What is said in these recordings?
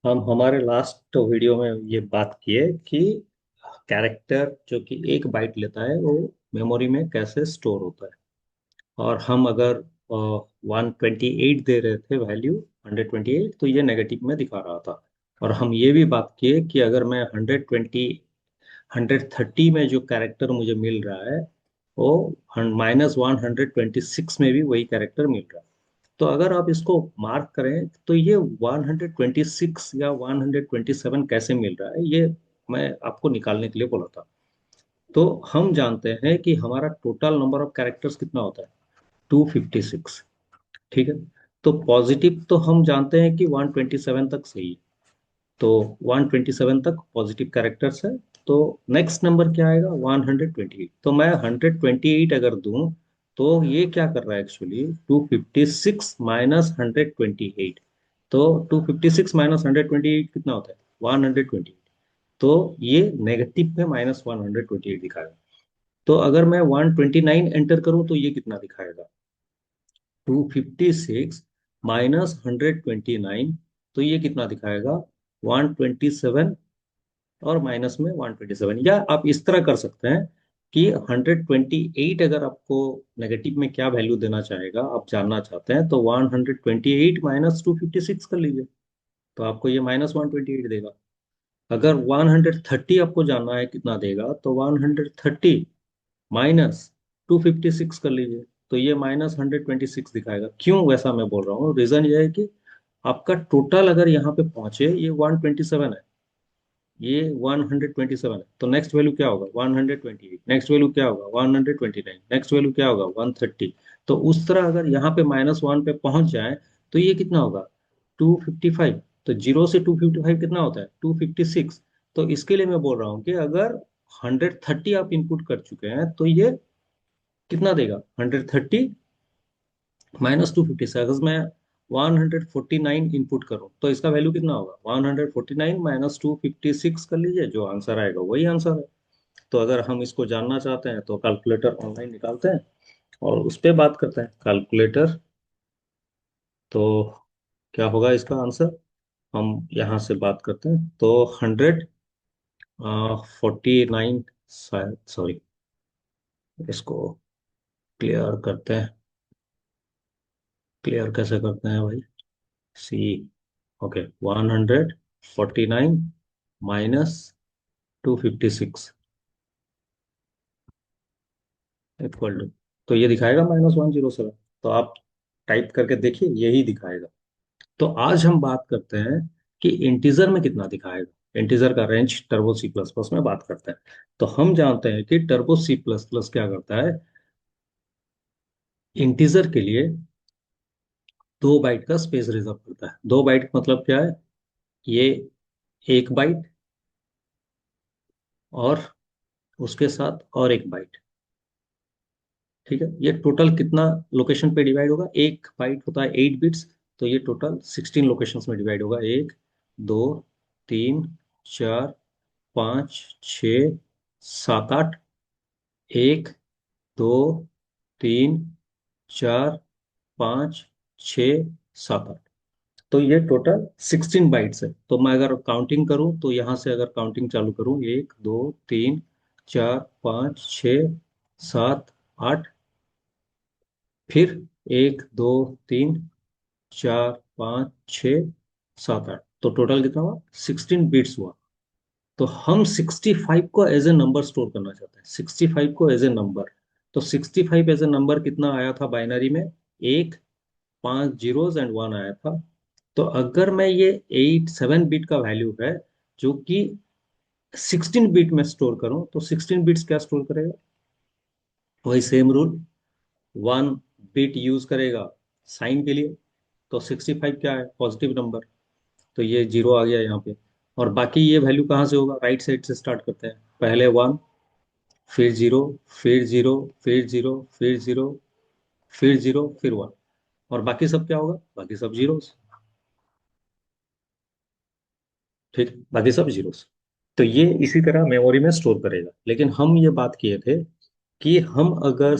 हम हमारे last video में ये बात किए कि कैरेक्टर जो कि एक बाइट लेता है वो मेमोरी में कैसे स्टोर होता है। और हम अगर 128 दे रहे थे वैल्यू 128, तो ये नेगेटिव में दिखा रहा था। और हम ये भी बात किए कि अगर मैं 130 में जो कैरेक्टर मुझे मिल रहा है वो -126 में भी वही कैरेक्टर मिल रहा है। तो अगर आप इसको मार्क करें तो ये 126 या 127 कैसे मिल रहा है, ये मैं आपको निकालने के लिए बोला था। तो हम जानते हैं कि हमारा टोटल नंबर ऑफ कैरेक्टर्स कितना होता है, 256। ठीक है। तो पॉजिटिव तो हम जानते हैं कि 127 तक सही है। तो 127 तक पॉजिटिव कैरेक्टर्स है। तो नेक्स्ट नंबर क्या आएगा, 128। तो मैं 128 अगर दूं तो ये क्या कर रहा है एक्चुअली, 256 -128। तो 256 -128 कितना होता है, 128। तो ये नेगेटिव में -128 दिखाएगा। तो अगर मैं 129 एंटर करूं तो ये कितना दिखाएगा, 256 -129। तो ये कितना दिखाएगा, 127 और माइनस में 127। या आप इस तरह कर सकते हैं कि 128 अगर आपको नेगेटिव में क्या वैल्यू देना चाहेगा, आप जानना चाहते हैं, तो 128 -256 कर लीजिए। तो आपको ये -128 देगा। अगर 130 आपको जानना है कितना देगा, तो 130 -256 कर लीजिए। तो ये -126 दिखाएगा। क्यों वैसा मैं बोल रहा हूँ, रीजन ये है कि आपका टोटल अगर यहाँ पे पहुंचे ये 127 है, ये 127 है। तो नेक्स्ट वैल्यू क्या होगा, 128। नेक्स्ट वैल्यू क्या होगा, 129। नेक्स्ट वैल्यू क्या होगा, 130। तो उस तरह अगर यहाँ पे -1 पे पहुंच जाए तो ये कितना होगा, 255। तो जीरो से 255 कितना होता है, 256। तो इसके लिए मैं बोल रहा हूँ कि अगर 130 आप इनपुट कर चुके हैं तो ये कितना देगा, 130 -256। अगर मैं 149 इनपुट करूं तो इसका वैल्यू कितना होगा, 149 -256 कर लीजिए, जो आंसर आएगा वही आंसर है। तो अगर हम इसको जानना चाहते हैं तो कैलकुलेटर ऑनलाइन निकालते हैं और उस पर बात करते हैं, कैलकुलेटर। तो क्या होगा इसका आंसर, हम यहाँ से बात करते हैं। तो 149, शायद, सॉरी, इसको क्लियर करते हैं। क्लियर कैसे करते हैं भाई, सी, ओके, 149 -256 इक्वल टू, तो ये दिखाएगा -107। तो आप टाइप करके देखिए, यही दिखाएगा। तो आज हम बात करते हैं कि इंटीजर में कितना दिखाएगा, इंटीजर का range Turbo C plus plus में बात करते हैं। तो हम जानते हैं कि टर्बो सी प्लस प्लस क्या करता है, इंटीजर के लिए 2 बाइट का स्पेस रिजर्व करता है। 2 बाइट मतलब क्या है, ये 1 बाइट और उसके साथ और 1 बाइट। ठीक है, ये टोटल कितना लोकेशन पे डिवाइड होगा, एक बाइट होता है 8 बिट्स। तो ये टोटल 16 लोकेशंस में डिवाइड होगा, 1, 2, 3, 4, 5, 6, 7, 8। 1, 2, 3, 4, 5, 6, 7, 8। तो ये टोटल 16 बाइट्स है। तो मैं अगर काउंटिंग करूं तो यहां से अगर काउंटिंग चालू करूं, 1, 2, 3, 4, 5, 6, 7, 8। फिर 1, 2, 3, 4, 5, 6, 7, 8। तो टोटल कितना हुआ, 16 बिट्स हुआ। तो हम 65 को एज ए नंबर स्टोर करना चाहते हैं, 65 को एज ए नंबर। तो 65 एज ए नंबर कितना आया था बाइनरी में, एक, 5 जीरोज एंड 1 आया था। तो अगर मैं ये 7 बिट का वैल्यू है जो कि 16 बिट में स्टोर करूं, तो 16 बिट्स क्या स्टोर करेगा, वही सेम रूल, 1 बिट यूज करेगा साइन के लिए। तो 65 क्या है, पॉजिटिव नंबर। तो ये जीरो आ गया यहाँ पे। और बाकी ये वैल्यू कहाँ से होगा, राइट साइड से स्टार्ट करते हैं, पहले 1, फिर 0, फिर 0, फिर 0, फिर 0, फिर 0, फिर 1। और बाकी सब क्या होगा, बाकी सब जीरो। ठीक है, बाकी सब जीरोस। तो ये इसी तरह मेमोरी में स्टोर करेगा। लेकिन हम ये बात किए थे कि हम अगर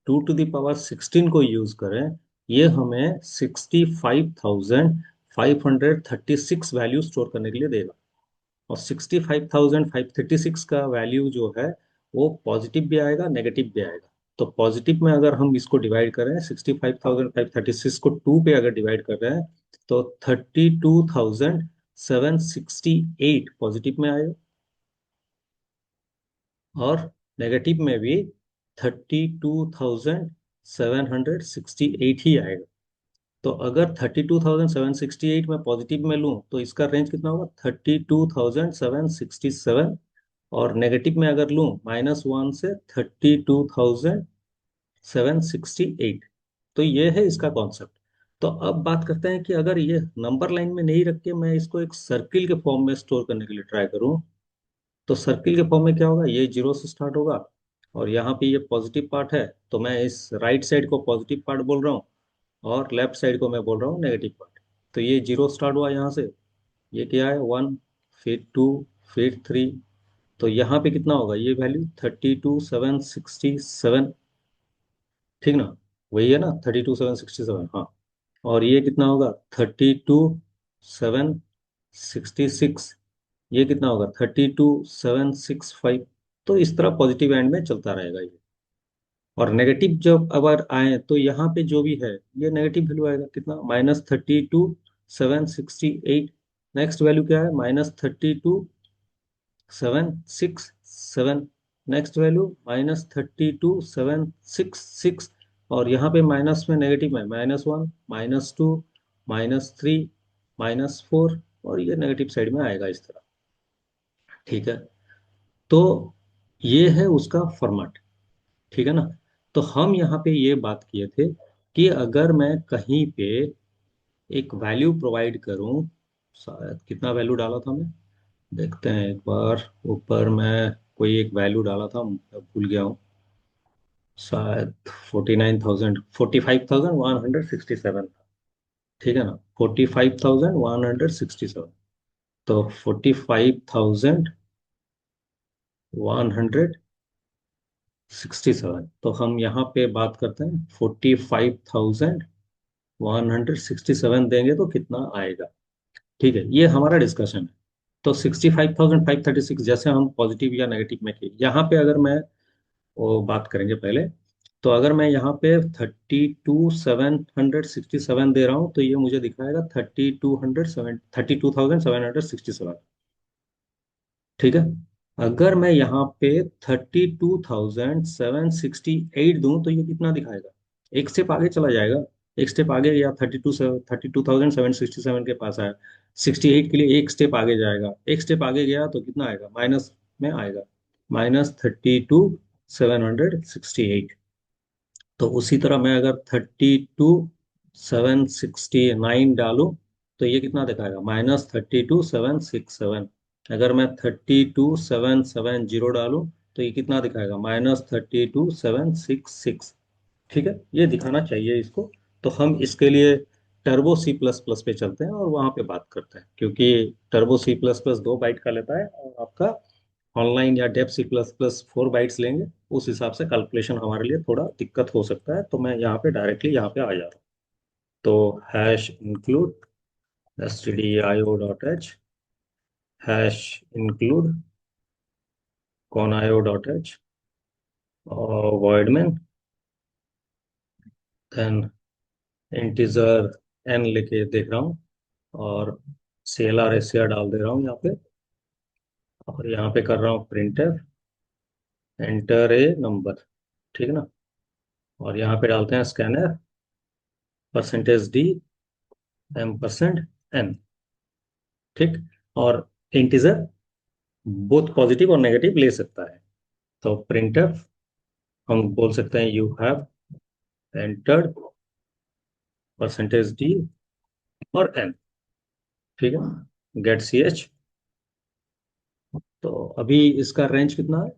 2 टू द पावर 16 को यूज करें, ये हमें 65,486 536 वैल्यू स्टोर करने के लिए देगा। और 65,536 का वैल्यू जो है वो पॉजिटिव भी आएगा नेगेटिव भी आएगा। तो पॉजिटिव में अगर हम इसको डिवाइड करें, 65,536 को 2 पे अगर डिवाइड कर रहे हैं तो 32,768 पॉजिटिव में आएगा। और नेगेटिव में भी 32,768 ही आएगा। तो अगर 32,768 में पॉजिटिव में लूँ तो इसका रेंज कितना होगा, 32,767। और नेगेटिव में अगर लूँ -1 से 32,768। तो ये है इसका कॉन्सेप्ट। तो अब बात करते हैं कि अगर ये नंबर लाइन में नहीं रख के मैं इसको एक सर्किल के फॉर्म में स्टोर करने के लिए ट्राई करूँ, तो सर्किल के फॉर्म में क्या होगा, ये जीरो से स्टार्ट होगा और यहाँ पे ये पॉजिटिव पार्ट है तो मैं इस राइट साइड को पॉजिटिव पार्ट बोल रहा हूँ और लेफ्ट साइड को मैं बोल रहा हूँ नेगेटिव पार्ट। तो ये जीरो स्टार्ट हुआ यहाँ से, ये क्या है 1, फिर 2, फिर 3। तो यहाँ पे कितना होगा, ये वैल्यू 32,767। ठीक ना, वही है ना 32,767, हाँ। और ये कितना होगा 32,766। ये कितना होगा 32,765। तो इस तरह पॉजिटिव एंड में चलता रहेगा ये। और नेगेटिव जब अगर आए तो यहाँ पे जो भी है ये नेगेटिव वैल्यू आएगा, कितना -32,768। नेक्स्ट वैल्यू क्या है -32,767। Next value -32,766। और यहाँ पे माइनस में नेगेटिव है -1, -2, -3, -4। और ये नेगेटिव साइड में आएगा इस तरह। ठीक है, तो ये है उसका फॉर्मेट। ठीक है ना। तो हम यहाँ पे ये बात किए थे कि अगर मैं कहीं पे एक वैल्यू प्रोवाइड करूं, शायद कितना वैल्यू डाला था मैं, देखते हैं एक बार। ऊपर मैं कोई एक वैल्यू डाला था, मैं भूल गया हूँ। शायद 45,167 था। ठीक है ना, 45,167। तो 45,167, तो हम यहाँ पे बात करते हैं 45,167 देंगे तो कितना आएगा। ठीक है, ये हमारा डिस्कशन है। तो 65,536 जैसे हम पॉजिटिव या नेगेटिव में किए, यहाँ पे अगर मैं वो बात करेंगे पहले। तो अगर मैं यहाँ पे 32,767 दे रहा हूँ तो ये मुझे दिखाएगा 32,767। ठीक है। अगर मैं यहाँ पे 32,768 दूं तो ये कितना दिखाएगा, एक स्टेप आगे चला जाएगा। एक स्टेप आगे गया, 32,767 के पास आया। 68 के लिए एक स्टेप आगे जाएगा, एक स्टेप आगे गया तो कितना आएगा, माइनस में आएगा, -32,768। तो उसी तरह मैं अगर 32,769 डालूं तो ये कितना दिखाएगा, -32,767। अगर मैं 32,770 डालूं तो ये कितना दिखाएगा, -32,766। ठीक है, ये दिखाना चाहिए इसको। तो हम इसके लिए टर्बो सी प्लस प्लस पे चलते हैं और वहां पे बात करते हैं, क्योंकि Turbo C plus plus 2 byte का लेता है और आपका ऑनलाइन या Dev C plus plus 4 bytes लेंगे। उस हिसाब से कैलकुलेशन हमारे लिए थोड़ा दिक्कत हो सकता है। तो मैं यहाँ पे डायरेक्टली यहाँ पे आ जा रहा हूँ। तो hash include stdio.h, hash include conio.h और void में देन इंटीजर n लेके देख रहा हूँ और CLR SCR डाल दे रहा हूँ यहाँ पे। और यहाँ पे कर रहा हूँ प्रिंटफ एंटर ए नंबर। ठीक है ना। और यहाँ पे डालते हैं स्कैनर %d %n। ठीक। और इंटीजर बोथ पॉजिटिव और नेगेटिव ले सकता है। तो प्रिंटफ हम बोल सकते हैं यू हैव एंटर्ड %d और n। ठीक है, गेट ch। तो अभी इसका रेंज कितना है,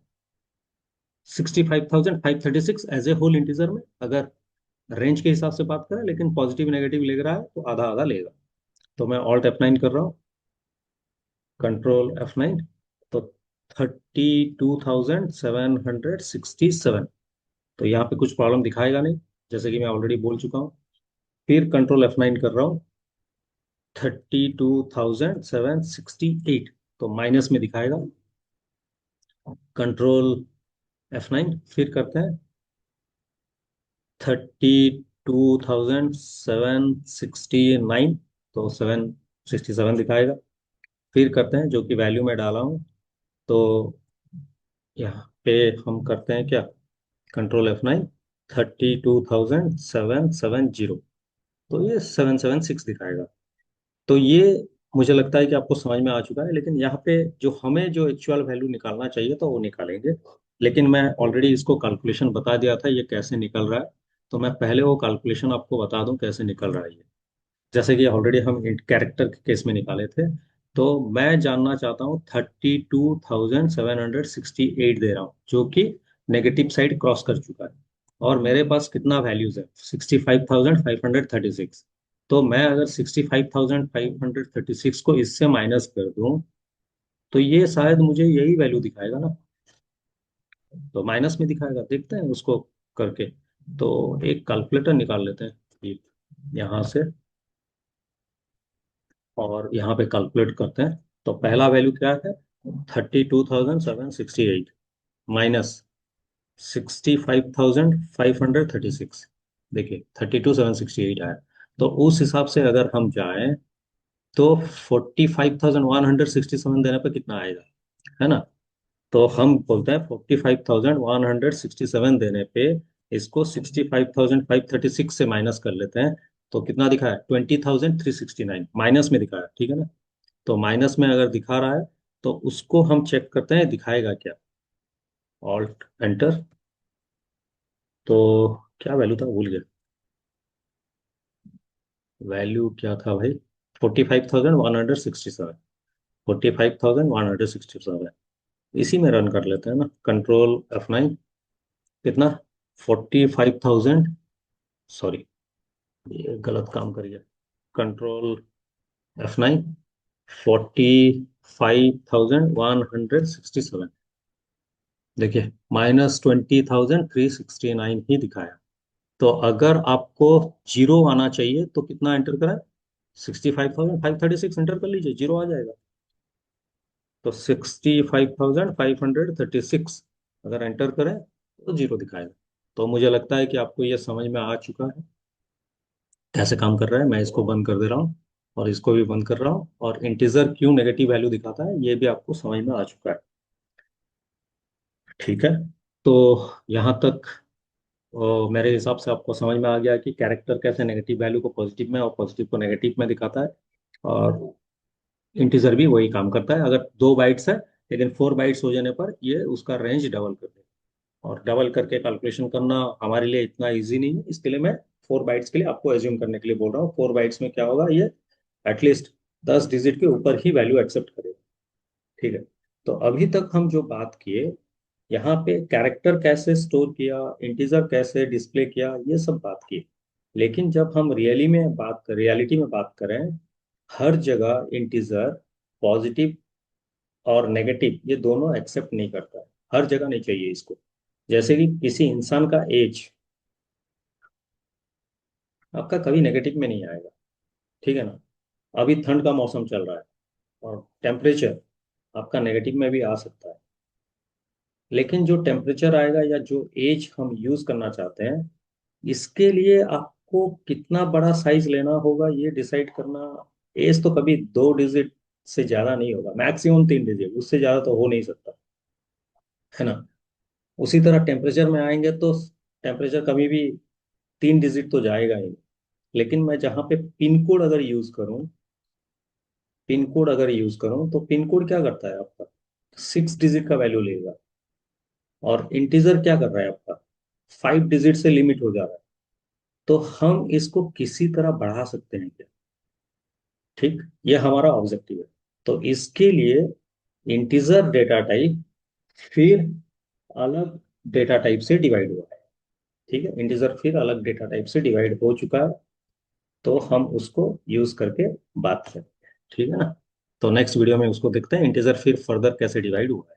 65,536 एज ए होल इंटीजर में। अगर रेंज के हिसाब से बात करें, लेकिन पॉजिटिव नेगेटिव ले रहा है तो आधा आधा लेगा। तो मैं ऑल्ट F9 कर रहा हूँ, कंट्रोल F9। तो 32,767। तो यहाँ पे कुछ प्रॉब्लम दिखाएगा नहीं, जैसे कि मैं ऑलरेडी बोल चुका हूँ। फिर कंट्रोल F9 कर रहा हूँ, 32,768, तो माइनस में दिखाएगा। कंट्रोल F9, फिर करते हैं। 32,769, तो 767 दिखाएगा। फिर करते हैं जो कि वैल्यू में डाला हूँ, तो यहाँ पे हम करते हैं क्या, कंट्रोल F9, 32,770, तो ये 776 दिखाएगा। तो ये मुझे लगता है कि आपको समझ में आ चुका है। लेकिन यहाँ पे जो हमें जो एक्चुअल वैल्यू निकालना चाहिए तो वो निकालेंगे। लेकिन मैं ऑलरेडी इसको कैलकुलेशन बता दिया था ये कैसे निकल रहा है, तो मैं पहले वो कैलकुलेशन आपको बता दूं कैसे निकल रहा है ये। जैसे कि ऑलरेडी हम कैरेक्टर के केस में निकाले थे, तो मैं जानना चाहता हूँ 32,768 दे रहा हूँ, जो कि नेगेटिव साइड क्रॉस कर चुका है। और मेरे पास कितना वैल्यूज है, 65,536। तो मैं अगर 65,536 को इससे माइनस कर दूं, तो ये शायद मुझे यही वैल्यू दिखाएगा ना, तो माइनस में दिखाएगा। देखते हैं उसको करके। तो एक कैलकुलेटर निकाल लेते हैं यहाँ से, और यहाँ पे कैलकुलेट करते हैं। तो पहला वैल्यू क्या है, 32,768 माइनस 65,536। देखिए 32,768 आया। तो उस हिसाब से अगर हम जाएं, तो 45,167 देने पे कितना आएगा, है ना। तो हम बोलते हैं 45,167 देने पे इसको 65,536 से माइनस कर लेते हैं। तो कितना दिखाया, 20,369 माइनस में दिखाया, ठीक है ना। तो माइनस में अगर दिखा रहा है, तो उसको हम चेक करते हैं दिखाएगा क्या। ऑल्ट एंटर, तो क्या वैल्यू था भूल गया। वैल्यू क्या था भाई, 45,167। 45,167, इसी में रन कर लेते हैं ना, कंट्रोल F9। कितना, 45,000, सॉरी ये गलत काम कर गया। Control F9, 45,167। देखिए -20,369 ही दिखाया। तो अगर आपको जीरो आना चाहिए तो कितना एंटर करें, 65,536 एंटर कर लीजिए, जीरो आ जाएगा। तो 65,536 अगर एंटर करें तो जीरो दिखाएगा। तो मुझे लगता है कि आपको ये समझ में आ चुका है कैसे काम कर रहा है। मैं इसको बंद कर दे रहा हूँ और इसको भी बंद कर रहा हूँ, और इंटीजर क्यों नेगेटिव वैल्यू दिखाता है ये भी आपको समझ में आ चुका है। ठीक है। तो यहाँ तक मेरे हिसाब से आपको समझ में आ गया कि कैरेक्टर कैसे नेगेटिव वैल्यू को पॉजिटिव में और पॉजिटिव को नेगेटिव में दिखाता है। और इंटीजर भी वही काम करता है। अगर 2 बाइट्स है, लेकिन 4 बाइट्स हो जाने पर ये उसका रेंज डबल कर देगा। और डबल करके कैलकुलेशन करना हमारे लिए इतना इजी नहीं है, इसके लिए मैं 4 बाइट्स के लिए आपको एज्यूम करने के लिए बोल रहा हूँ। 4 बाइट्स में क्या होगा, ये एटलीस्ट 10 डिजिट के ऊपर ही वैल्यू एक्सेप्ट करेगा। ठीक है। तो अभी तक हम जो बात किए, यहाँ पे कैरेक्टर कैसे स्टोर किया, इंटीजर कैसे डिस्प्ले किया, ये सब बात की। लेकिन जब हम रियलिटी में बात करें, हर जगह इंटीजर पॉजिटिव और नेगेटिव ये दोनों एक्सेप्ट नहीं करता है। हर जगह नहीं चाहिए इसको। जैसे कि किसी इंसान का एज आपका कभी नेगेटिव में नहीं आएगा, ठीक है ना। अभी ठंड का मौसम चल रहा है, और टेम्परेचर आपका नेगेटिव में भी आ सकता है। लेकिन जो टेम्परेचर आएगा या जो एज हम यूज करना चाहते हैं, इसके लिए आपको कितना बड़ा साइज लेना होगा ये डिसाइड करना। एज तो कभी 2 डिजिट से ज्यादा नहीं होगा, मैक्सिमम 3 डिजिट, उससे ज्यादा तो हो नहीं सकता, है ना। उसी तरह टेम्परेचर में आएंगे तो टेम्परेचर कभी भी 3 डिजिट तो जाएगा ही नहीं। लेकिन मैं जहाँ पे पिन कोड अगर यूज करूँ तो पिन कोड क्या करता है आपका, 6 डिजिट का वैल्यू लेगा। और इंटीजर क्या कर रहा है आपका, 5 डिजिट से लिमिट हो जा रहा है। तो हम इसको किसी तरह बढ़ा सकते हैं क्या, ठीक, ये हमारा ऑब्जेक्टिव है। तो इसके लिए इंटीजर डेटा टाइप फिर अलग डेटा टाइप से डिवाइड हुआ है। ठीक है, इंटीजर फिर अलग डेटा टाइप से डिवाइड हो चुका है। तो हम उसको यूज करके बात करते हैं, ठीक है ना। तो नेक्स्ट वीडियो में उसको देखते हैं इंटीजर फिर फर्दर कैसे डिवाइड हुआ है।